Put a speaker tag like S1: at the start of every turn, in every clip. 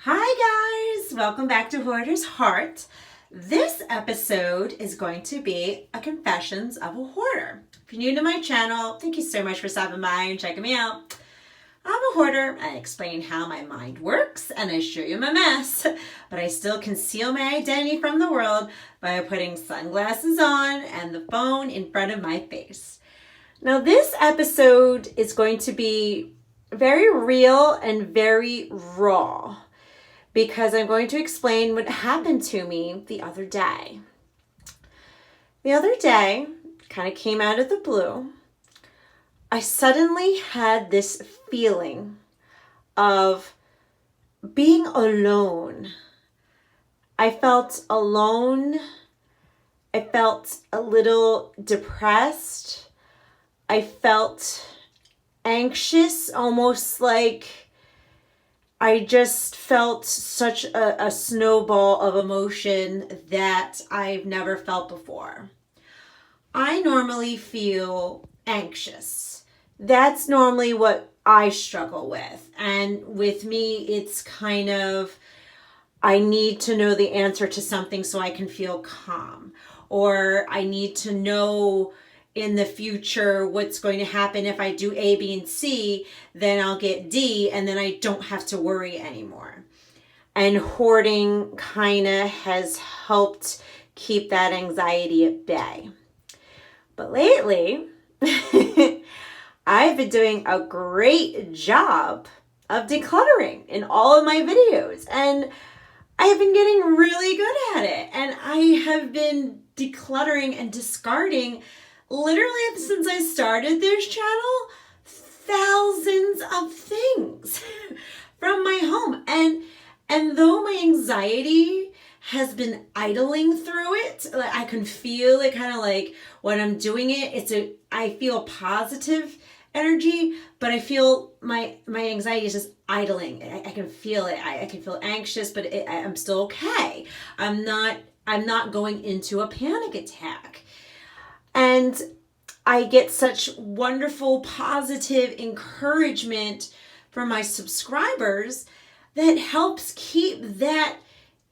S1: Hi guys, welcome back to Hoardersheart. This episode is going to be a confessions of a hoarder. If you're new to my channel, thank you so much for stopping by and checking me out. I'm a hoarder. I explain how my mind works and I show you my mess, but I still conceal my identity from the world by putting sunglasses on and the phone in front of my face. Now this episode is going to be very real and very raw, because I'm going to explain what happened to me the other day. The other day, kind of came out of the blue, I suddenly had this feeling of being alone. I felt alone. I felt a little depressed. I felt anxious, almost like I just felt such a snowball of emotion that I've never felt before. I normally feel anxious. That's normally what I struggle with. And with me, it's kind of, I need to know the answer to something so I can feel calm. Or I need to know in the future what's going to happen. If I do A, B, and C, then I'll get D, and then I don't have to worry anymore. And hoarding kind of has helped keep that anxiety at bay. But lately, I've been doing a great job of decluttering in all of my videos, and I have been getting really good at it. And I have been decluttering and discarding, literally since I started this channel, thousands of things from my home. And though my anxiety has been idling through it, like I can feel it kind of like when I'm doing it, I feel positive energy, but I feel my anxiety is just idling. I can feel it. I can feel anxious, but I'm still okay. I'm not going into a panic attack. And I get such wonderful, positive encouragement from my subscribers that helps keep that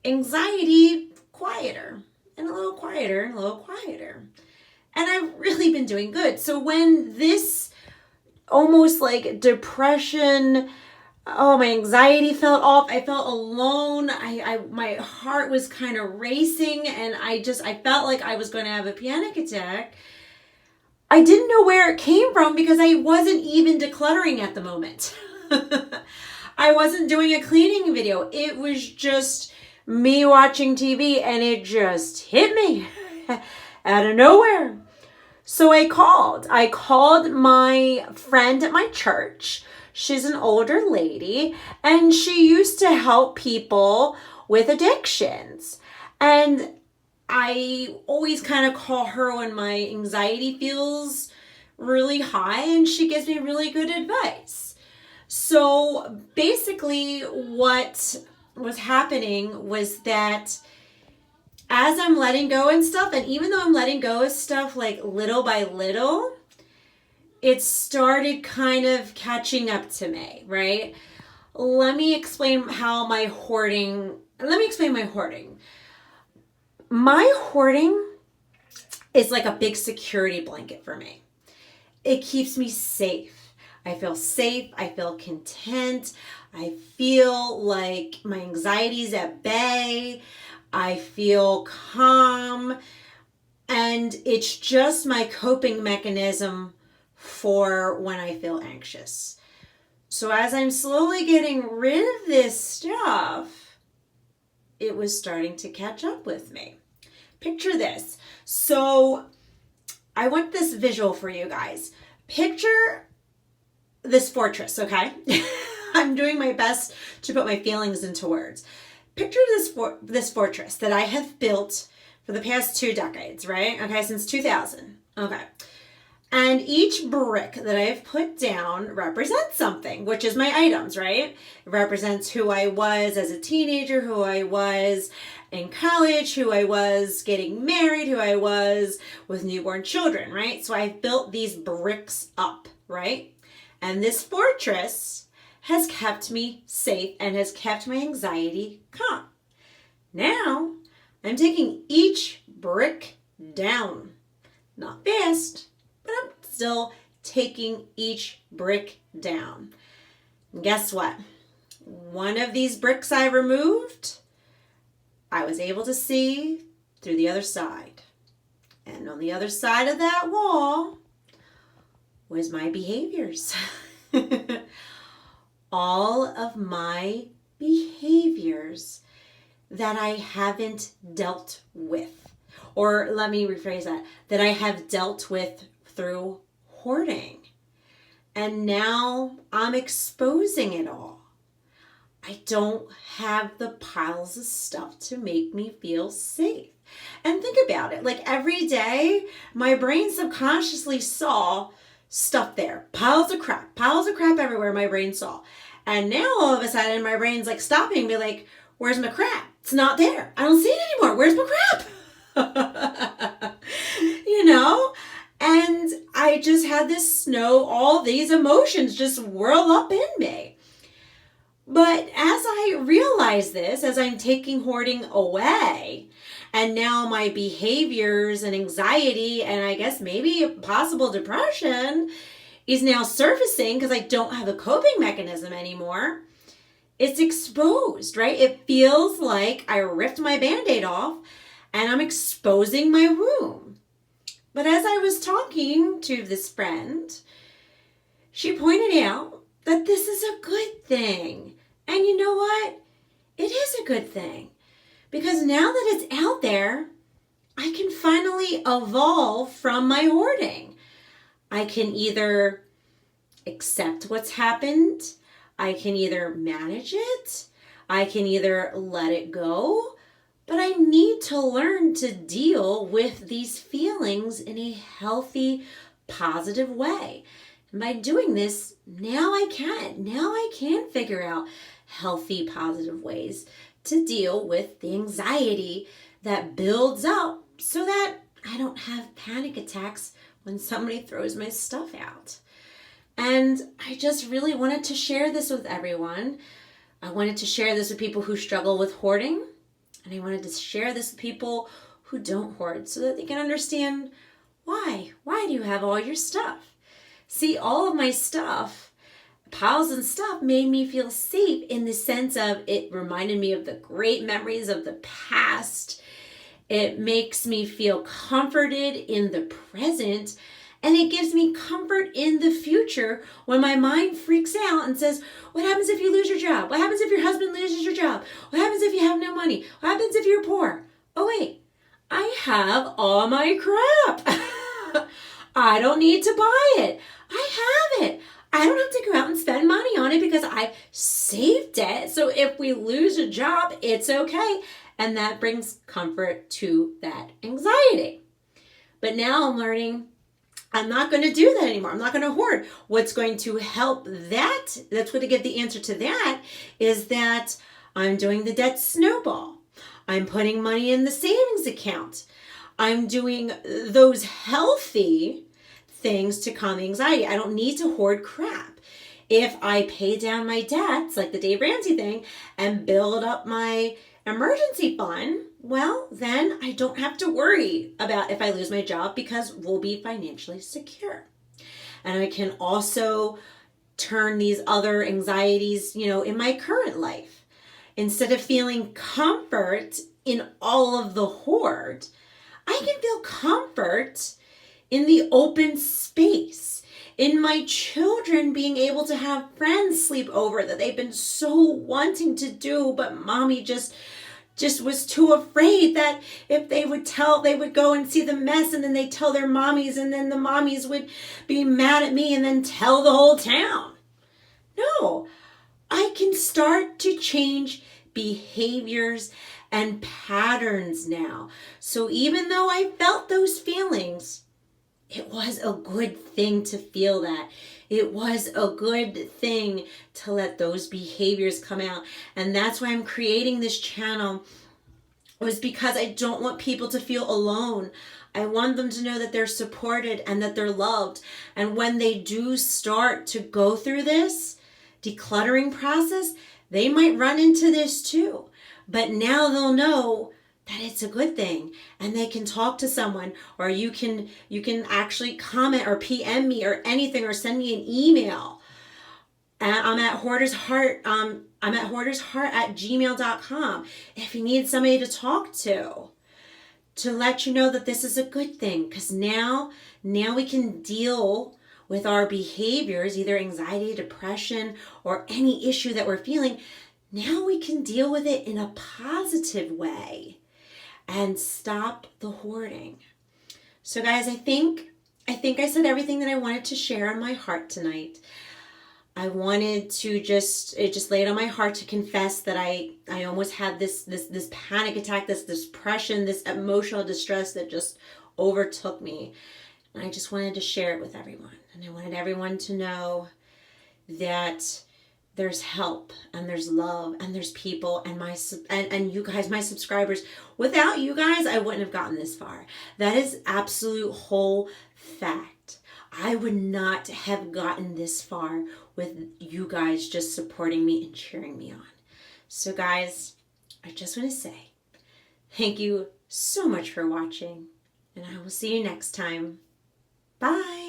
S1: anxiety quieter and a little quieter and a little quieter. And I've really been doing good. So when this almost like depression, my anxiety felt off, I felt alone, my heart was kind of racing, and I felt like I was going to have a panic attack. I didn't know where it came from because I wasn't even decluttering at the moment. I wasn't doing a cleaning video. It was just me watching TV, and it just hit me out of nowhere. So I called my friend at my church. She's an older lady, and she used to help people with addictions. And I always kind of call her when my anxiety feels really high, and she gives me really good advice. So basically what was happening was that as I'm letting go and stuff, and even though I'm letting go of stuff like little by little, it started kind of catching up to me, right? Let me explain my hoarding. My hoarding is like a big security blanket for me. It keeps me safe. I feel safe. I feel content. I feel like my anxiety is at bay. I feel calm. And it's just my coping mechanism for when I feel anxious. So as I'm slowly getting rid of this stuff, it was starting to catch up with me. Picture this. So I want this visual for you guys. Picture this fortress, okay? I'm doing my best to put my feelings into words. Picture this fortress that I have built for the past 2 decades, right? Okay, since 2000. Okay. And each brick that I have put down represents something, which is my items, right? It represents who I was as a teenager, who I was in college, who I was getting married, who I was with newborn children, right? So I've built these bricks up, right? And this fortress has kept me safe and has kept my anxiety calm. Now I'm taking each brick down. Not fast, but I'm still taking each brick down. And guess what? One of these bricks I removed, I was able to see through the other side. And on the other side of that wall was my behaviors. All of my behaviors that I haven't dealt with. Or let me rephrase that I have dealt with through hoarding. And now I'm exposing it all. I don't have the piles of stuff to make me feel safe. And think about it, like every day, my brain subconsciously saw stuff there. Piles of crap everywhere my brain saw. And now all of a sudden my brain's like stopping and be like, where's my crap? It's not there. I don't see it anymore. Where's my crap? You know? And I just had all these emotions just whirl up in me. But as I realize this, as I'm taking hoarding away, and now my behaviors and anxiety and I guess maybe possible depression is now surfacing because I don't have a coping mechanism anymore. It's exposed, right? It feels like I ripped my Band-Aid off and I'm exposing my wound. But as I was talking to this friend, she pointed out that this is a good thing. And you know what? It is a good thing. Because now that it's out there, I can finally evolve from my hoarding. I can either accept what's happened, I can either manage it, I can either let it go, but I need to learn to deal with these feelings in a healthy, positive way. And by doing this, now I can figure out healthy, positive ways to deal with the anxiety that builds up so that I don't have panic attacks when somebody throws my stuff out. And I just really wanted to share this with everyone. I wanted to share this with people who struggle with hoarding. And I wanted to share this with people who don't hoard so that they can understand why. Why do you have all your stuff? See, all of my stuff, piles and stuff, made me feel safe in the sense of it reminded me of the great memories of the past. It makes me feel comforted in the present. And it gives me comfort in the future when my mind freaks out and says, what happens if you lose your job? What happens if your husband loses your job? What happens if you have no money? What happens if you're poor? Oh, wait, I have all my crap. I don't need to buy it. I have it. I don't have to go out and spend money on it because I saved it. So if we lose a job, it's okay. And that brings comfort to that anxiety. But now I'm learning I'm not going to do that anymore. I'm not going to hoard. What's going to help that's going to give the answer to that is that I'm doing the debt snowball. I'm putting money in the savings account. I'm doing those healthy things to calm the anxiety. I don't need to hoard crap. If I pay down my debts, like the Dave Ramsey thing, and build up my emergency fund, well, then I don't have to worry about if I lose my job because we'll be financially secure. And I can also turn these other anxieties, in my current life. Instead of feeling comfort in all of the hoard, I can feel comfort in the open space, in my children being able to have friends sleep over that they've been so wanting to do, but mommy just was too afraid that if they would go and see the mess and then they tell their mommies and then the mommies would be mad at me and then tell the whole town. No, I can start to change behaviors and patterns now. So even though I felt those feelings, it was a good thing to feel that. It was a good thing to let those behaviors come out. And that's why I'm creating this channel. It was because I don't want people to feel alone. I want them to know that they're supported and that they're loved. And when they do start to go through this, decluttering process, they might run into this too. But now they'll know that it's a good thing, and they can talk to someone, or you can actually comment or PM me or anything, or send me an email. I'm at Hoardersheart. I'm at hoardersheart@gmail.com if you need somebody to talk to let you know that this is a good thing, because now we can deal with our behaviors, either anxiety, depression, or any issue that we're feeling. Now we can deal with it in a positive way and stop the hoarding. So guys, I think I said everything that I wanted to share on my heart tonight. I wanted to it just laid on my heart to confess that I almost had this panic attack, this depression, this emotional distress that just overtook me. And I just wanted to share it with everyone. And I wanted everyone to know that there's help, and there's love, and there's people, and you guys, my subscribers. Without you guys, I wouldn't have gotten this far. That is absolute whole fact. I would not have gotten this far with you guys just supporting me and cheering me on. So guys, I just want to say thank you so much for watching, and I will see you next time. Bye.